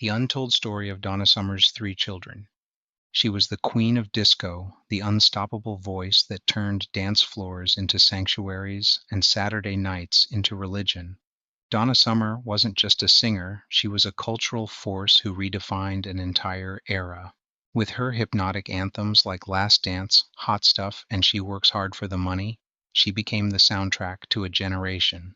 The untold story of Donna Summer's three children. She was the queen of disco, the unstoppable voice that turned dance floors into sanctuaries and Saturday nights into religion. Donna Summer wasn't just a singer, she was a cultural force who redefined an entire era. With her hypnotic anthems like Last Dance, Hot Stuff, and She Works Hard for the Money, she became the soundtrack to a generation.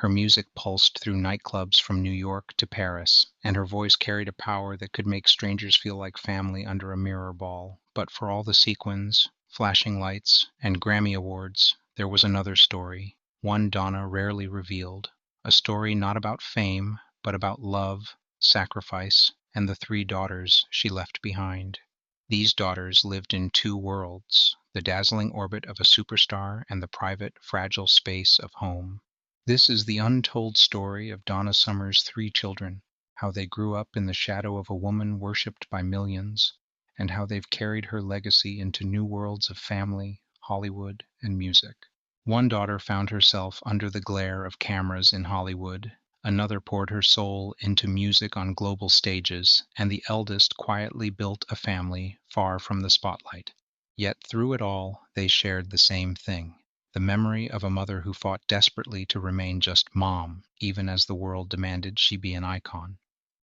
Her music pulsed through nightclubs from New York to Paris, and her voice carried a power that could make strangers feel like family under a mirror ball. But for all the sequins, flashing lights, and Grammy Awards, there was another story, one Donna rarely revealed. A story not about fame, but about love, sacrifice, and the three daughters she left behind. These daughters lived in two worlds, the dazzling orbit of a superstar and the private, fragile space of home. This is the untold story of Donna Summer's three children, how they grew up in the shadow of a woman worshipped by millions, and how they've carried her legacy into new worlds of family, Hollywood, and music. One daughter found herself under the glare of cameras in Hollywood, another poured her soul into music on global stages, and the eldest quietly built a family far from the spotlight. Yet through it all, they shared the same thing, the memory of a mother who fought desperately to remain just mom, even as the world demanded she be an icon.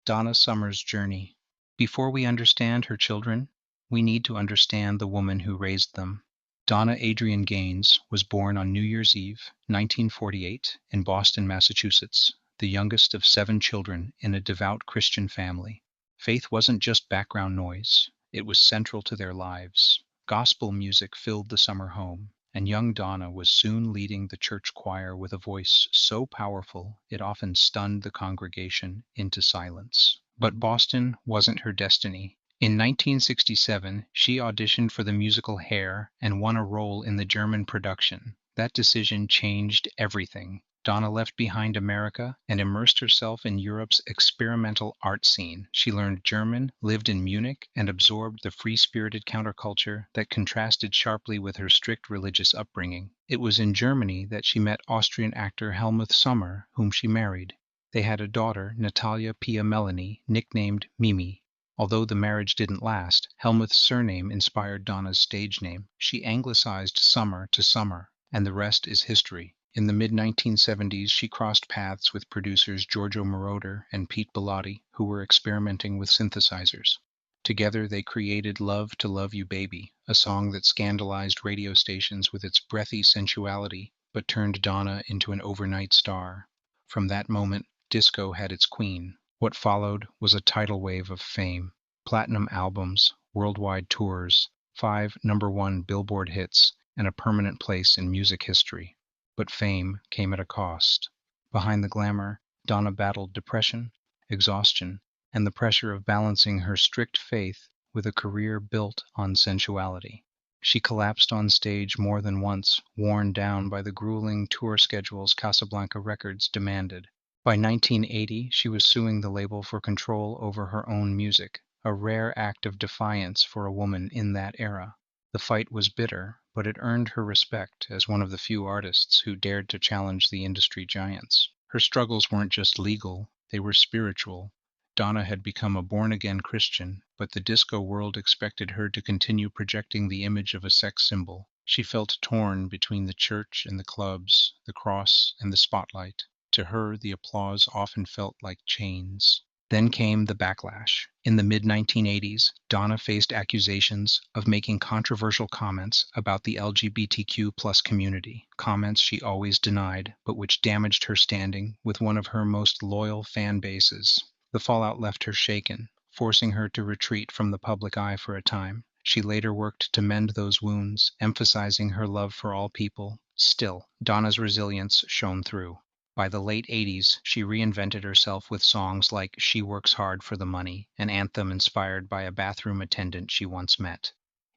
Donna Summer's journey. Before we understand her children, we need to understand the woman who raised them. Donna Adrienne Gaines was born on New Year's Eve, 1948, in Boston, Massachusetts, the youngest of 7 children in a devout Christian family. Faith wasn't just background noise, it was central to their lives. Gospel music filled the summer home, and young Donna was soon leading the church choir with a voice so powerful it often stunned the congregation into silence. But Boston wasn't her destiny. In 1967, she auditioned for the musical Hair and won a role in the German production. That decision changed everything. Donna left behind America and immersed herself in Europe's experimental art scene. She learned German, lived in Munich, and absorbed the free-spirited counterculture that contrasted sharply with her strict religious upbringing. It was in Germany that she met Austrian actor Helmut Sommer, whom she married. They had a daughter, Natalia Pia Melanie, nicknamed Mimi. Although the marriage didn't last, Helmut's surname inspired Donna's stage name. She anglicized Summer to Summer, and the rest is history. In the mid-1970s, she crossed paths with producers Giorgio Moroder and Pete Bellotti, who were experimenting with synthesizers. Together, they created Love to Love You Baby, a song that scandalized radio stations with its breathy sensuality, but turned Donna into an overnight star. From that moment, disco had its queen. What followed was a tidal wave of fame. Platinum albums, worldwide tours, 5 number-1 Billboard hits, and a permanent place in music history. But fame came at a cost. Behind the glamour, Donna battled depression, exhaustion, and the pressure of balancing her strict faith with a career built on sensuality. She collapsed on stage more than once, worn down by the grueling tour schedules Casablanca Records demanded. By 1980, she was suing the label for control over her own music, a rare act of defiance for a woman in that era. The fight was bitter, but it earned her respect as one of the few artists who dared to challenge the industry giants. Her struggles weren't just legal, they were spiritual. Donna had become a born-again Christian, but the disco world expected her to continue projecting the image of a sex symbol. She felt torn between the church and the clubs, the cross and the spotlight. To her, the applause often felt like chains. Then came the backlash. In the mid-1980s, Donna faced accusations of making controversial comments about the LGBTQ+ community, comments she always denied, but which damaged her standing with one of her most loyal fan bases. The fallout left her shaken, forcing her to retreat from the public eye for a time. She later worked to mend those wounds, emphasizing her love for all people. Still, Donna's resilience shone through. By the late 80s, she reinvented herself with songs like She Works Hard for the Money, an anthem inspired by a bathroom attendant she once met.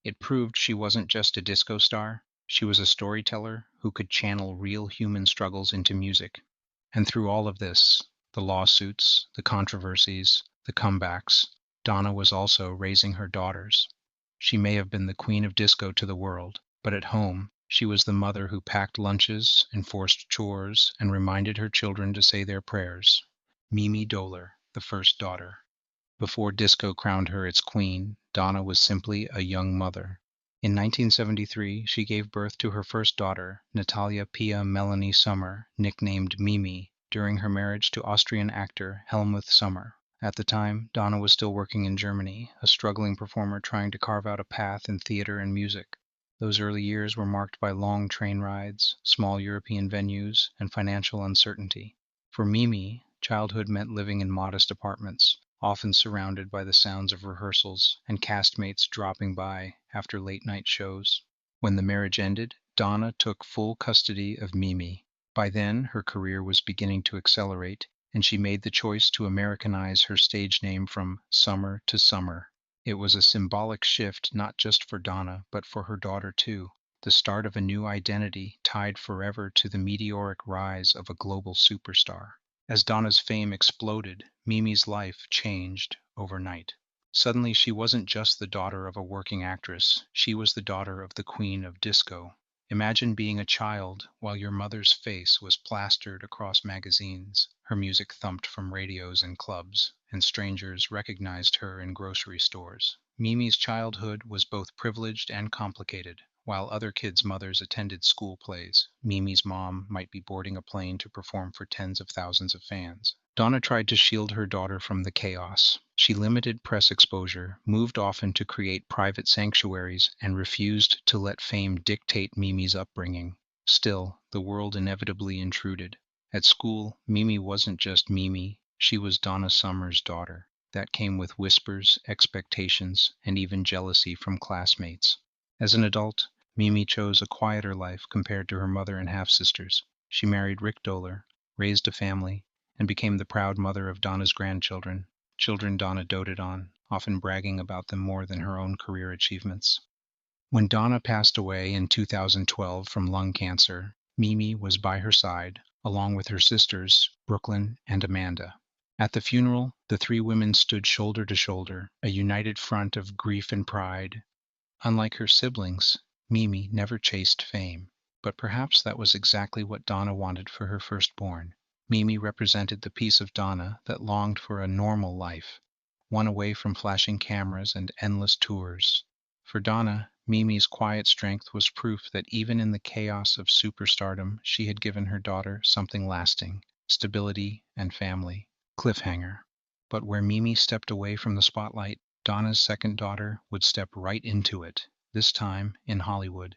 It proved she wasn't just a disco star, she was a storyteller who could channel real human struggles into music. And through all of this, the lawsuits, the controversies, the comebacks, Donna was also raising her daughters. She may have been the queen of disco to the world, but at home, she was the mother who packed lunches, enforced chores, and reminded her children to say their prayers. Mimi Doler, the first daughter. Before disco crowned her its queen, Donna was simply a young mother. In 1973, she gave birth to her first daughter, Natalia Pia Melanie Summer, nicknamed Mimi, during her marriage to Austrian actor Helmut Summer. At the time, Donna was still working in Germany, a struggling performer trying to carve out a path in theater and music. Those early years were marked by long train rides, small European venues, and financial uncertainty. For Mimi, childhood meant living in modest apartments, often surrounded by the sounds of rehearsals and castmates dropping by after late-night shows. When the marriage ended, Donna took full custody of Mimi. By then, her career was beginning to accelerate, and she made the choice to Americanize her stage name from Summer to Summer. It was a symbolic shift not just for Donna, but for her daughter too, the start of a new identity tied forever to the meteoric rise of a global superstar. As Donna's fame exploded, Mimi's life changed overnight. Suddenly, she wasn't just the daughter of a working actress, she was the daughter of the queen of disco. Imagine being a child while your mother's face was plastered across magazines, her music thumped from radios and clubs, and strangers recognized her in grocery stores. Mimi's childhood was both privileged and complicated. While other kids' mothers attended school plays, Mimi's mom might be boarding a plane to perform for tens of thousands of fans. Donna tried to shield her daughter from the chaos. She limited press exposure, moved often to create private sanctuaries, and refused to let fame dictate Mimi's upbringing. Still, the world inevitably intruded. At school, Mimi wasn't just Mimi, she was Donna Summer's daughter. That came with whispers, expectations, and even jealousy from classmates. As an adult, Mimi chose a quieter life compared to her mother and half-sisters. She married Rick Doler, raised a family, and became the proud mother of Donna's grandchildren, children Donna doted on, often bragging about them more than her own career achievements. When Donna passed away in 2012 from lung cancer, Mimi was by her side, along with her sisters, Brooklyn and Amanda. At the funeral, the three women stood shoulder to shoulder, a united front of grief and pride. Unlike her siblings, Mimi never chased fame, but perhaps that was exactly what Donna wanted for her firstborn. Mimi represented the piece of Donna that longed for a normal life, one away from flashing cameras and endless tours. For Donna, Mimi's quiet strength was proof that even in the chaos of superstardom, she had given her daughter something lasting, stability and family. Cliffhanger. But where Mimi stepped away from the spotlight, Donna's second daughter would step right into it, this time in Hollywood.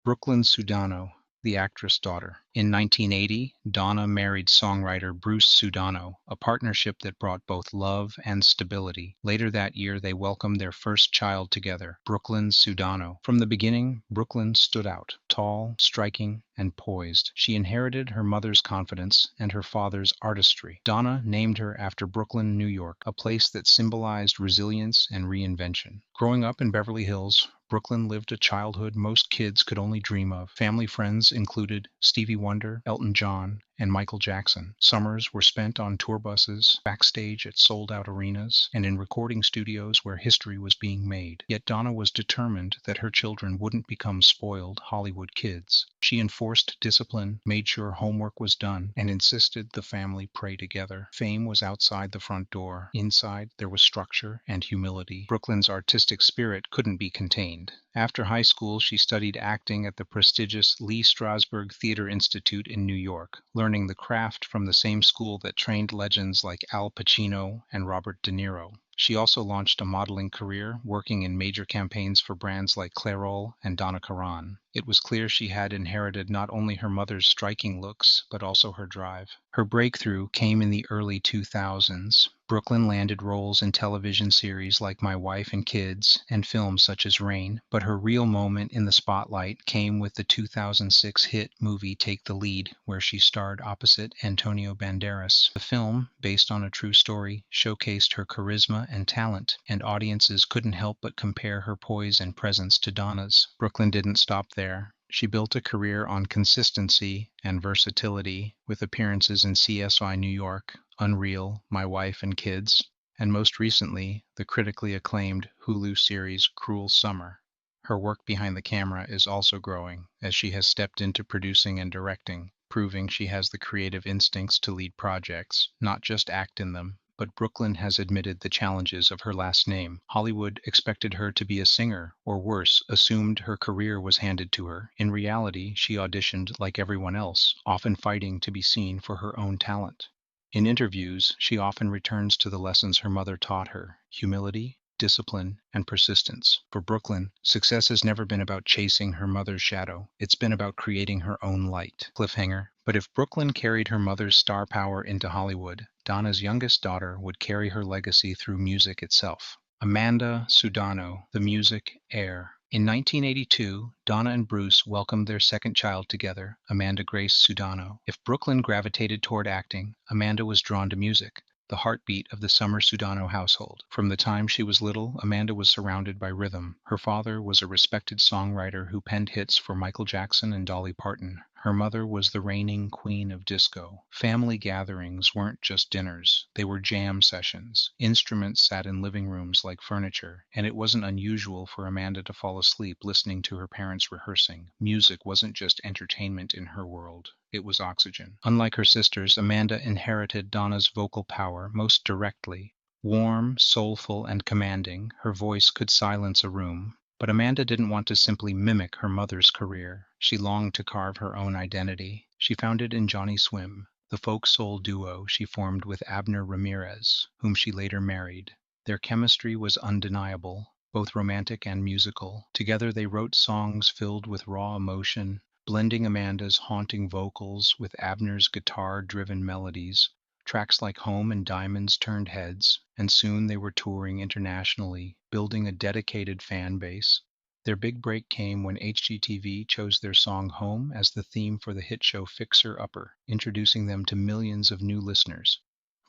Brooklyn Sudano, the actress' daughter. In 1980, Donna married songwriter Bruce Sudano, a partnership that brought both love and stability. Later that year, they welcomed their first child together, Brooklyn Sudano. From the beginning, Brooklyn stood out, tall, striking, and poised. She inherited her mother's confidence and her father's artistry. Donna named her after Brooklyn, New York, a place that symbolized resilience and reinvention. Growing up in Beverly Hills, Brooklyn lived a childhood most kids could only dream of. Family friends included Stevie Wonder, Elton John, and Michael Jackson. Summers were spent on tour buses, backstage at sold-out arenas, and in recording studios where history was being made. Yet Donna was determined that her children wouldn't become spoiled Hollywood kids. She enforced discipline, made sure homework was done, and insisted the family pray together. Fame was outside the front door. Inside, there was structure and humility. Brooklyn's artistic spirit couldn't be contained. After high school, she studied acting at the prestigious Lee Strasberg Theater Institute in New York, learning the craft from the same school that trained legends like Al Pacino and Robert De Niro. She also launched a modeling career, working in major campaigns for brands like Clairol and Donna Karan. It was clear she had inherited not only her mother's striking looks, but also her drive. Her breakthrough came in the early 2000s. Brooklyn landed roles in television series like My Wife and Kids and films such as Rain, but her real moment in the spotlight came with the 2006 hit movie Take the Lead, where she starred opposite Antonio Banderas. The film, based on a true story, showcased her charisma and talent, and audiences couldn't help but compare her poise and presence to Donna's. Brooklyn didn't stop there. She built a career on consistency and versatility, with appearances in CSI New York, Unreal, My Wife and Kids, and most recently, the critically acclaimed Hulu series Cruel Summer. Her work behind the camera is also growing, as she has stepped into producing and directing, proving she has the creative instincts to lead projects, not just act in them. but Brooklyn has admitted the challenges of her last name. Hollywood expected her to be a singer, or worse, assumed her career was handed to her. In reality, she auditioned like everyone else, often fighting to be seen for her own talent. In interviews, she often returns to the lessons her mother taught her: humility, discipline, and persistence. For Brooklyn, success has never been about chasing her mother's shadow. It's been about creating her own light. Cliffhanger. But if Brooklyn carried her mother's star power into Hollywood, Donna's youngest daughter would carry her legacy through music itself. Amanda Sudano, the music heir. In 1982, Donna and Bruce welcomed their second child together, Amanda Grace Sudano. If Brooklyn gravitated toward acting, Amanda was drawn to music, the heartbeat of the Summer Sudano household. From the time she was little, Amanda was surrounded by rhythm. Her father was a respected songwriter who penned hits for Michael Jackson and Dolly Parton. Her mother was the reigning queen of disco. Family gatherings weren't just dinners, they were jam sessions. Instruments sat in living rooms like furniture, and it wasn't unusual for Amanda to fall asleep listening to her parents rehearsing. Music wasn't just entertainment in her world, it was oxygen. Unlike her sisters, Amanda inherited Donna's vocal power most directly. Warm, soulful, and commanding, her voice could silence a room. But Amanda didn't want to simply mimic her mother's career. She longed to carve her own identity. She found it in Johnny Swim, the folk soul duo she formed with Abner Ramirez, whom she later married. Their chemistry was undeniable, both romantic and musical. Together they wrote songs filled with raw emotion, blending Amanda's haunting vocals with Abner's guitar-driven melodies. Tracks like Home and Diamonds turned heads, and soon they were touring internationally, building a dedicated fan base. Their big break came when HGTV chose their song Home as the theme for the hit show Fixer Upper, introducing them to millions of new listeners.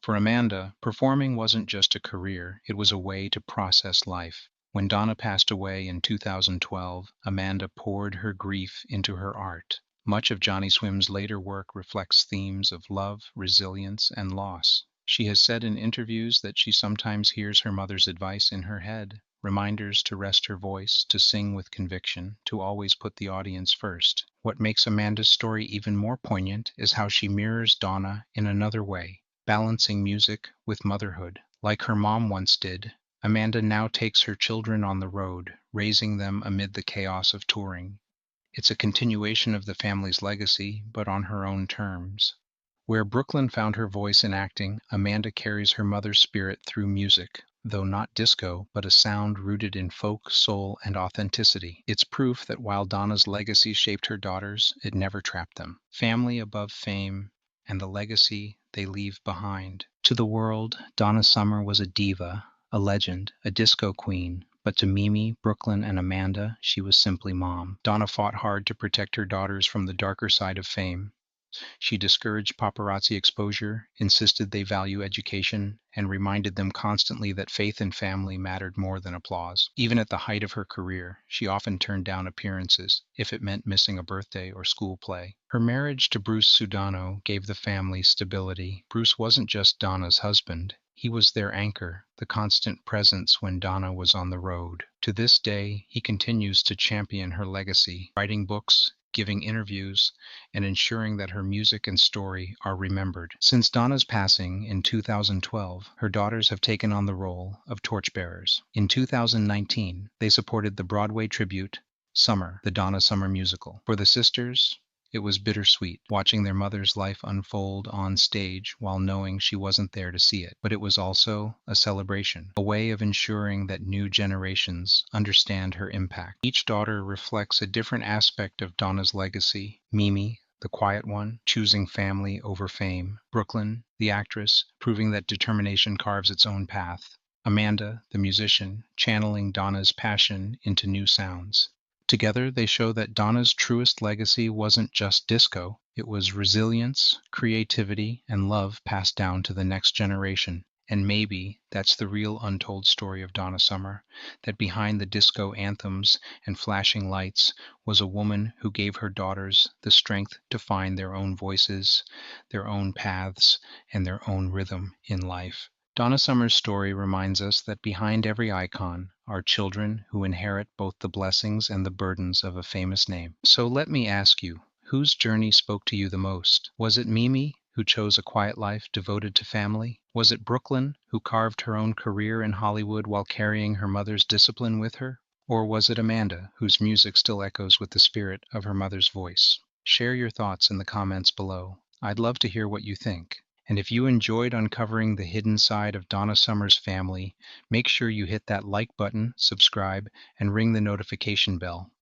For Amanda, performing wasn't just a career, it was a way to process life. When Donna passed away in 2012, Amanda poured her grief into her art. Much of Johnny Swim's later work reflects themes of love, resilience, and loss. She has said in interviews that she sometimes hears her mother's advice in her head, reminders to rest her voice, to sing with conviction, to always put the audience first. What makes Amanda's story even more poignant is how she mirrors Donna in another way, balancing music with motherhood. Like her mom once did, Amanda now takes her children on the road, raising them amid the chaos of touring. It's a continuation of the family's legacy, but on her own terms. Where Brooklyn found her voice in acting, Amanda carries her mother's spirit through music, though not disco, but a sound rooted in folk, soul, and authenticity. It's proof that while Donna's legacy shaped her daughters, it never trapped them. Family above fame, and the legacy they leave behind. To the world, Donna Summer was a diva, a legend, a disco queen. But to Mimi, Brooklyn, and Amanda, she was simply mom. Donna fought hard to protect her daughters from the darker side of fame. She discouraged paparazzi exposure, insisted they value education, and reminded them constantly that faith and family mattered more than applause. Even at the height of her career, she often turned down appearances if it meant missing a birthday or school play. Her marriage to Bruce Sudano gave the family stability. Bruce wasn't just Donna's husband. He was their anchor, the constant presence when Donna was on the road. To this day, he continues to champion her legacy, writing books, giving interviews, and ensuring that her music and story are remembered. Since Donna's passing in 2012, her daughters have taken on the role of torchbearers. In 2019, they supported the Broadway tribute, Summer, the Donna Summer musical. For the sisters, it was bittersweet, watching their mother's life unfold on stage while knowing she wasn't there to see it. But it was also a celebration, a way of ensuring that new generations understand her impact. Each daughter reflects a different aspect of Donna's legacy. Mimi, the quiet one, choosing family over fame. Brooklyn, the actress, proving that determination carves its own path. Amanda, the musician, channeling Donna's passion into new sounds. Together, they show that Donna's truest legacy wasn't just disco. It was resilience, creativity, and love passed down to the next generation. And maybe that's the real untold story of Donna Summer, that behind the disco anthems and flashing lights was a woman who gave her daughters the strength to find their own voices, their own paths, and their own rhythm in life. Donna Summer's story reminds us that behind every icon are children who inherit both the blessings and the burdens of a famous name. So let me ask you, whose journey spoke to you the most? Was it Mimi, who chose a quiet life devoted to family? Was it Brooklyn, who carved her own career in Hollywood while carrying her mother's discipline with her? Or was it Amanda, whose music still echoes with the spirit of her mother's voice? Share your thoughts in the comments below. I'd love to hear what you think. And if you enjoyed uncovering the hidden side of Donna Summer's family, make sure you hit that like button, subscribe, and ring the notification bell.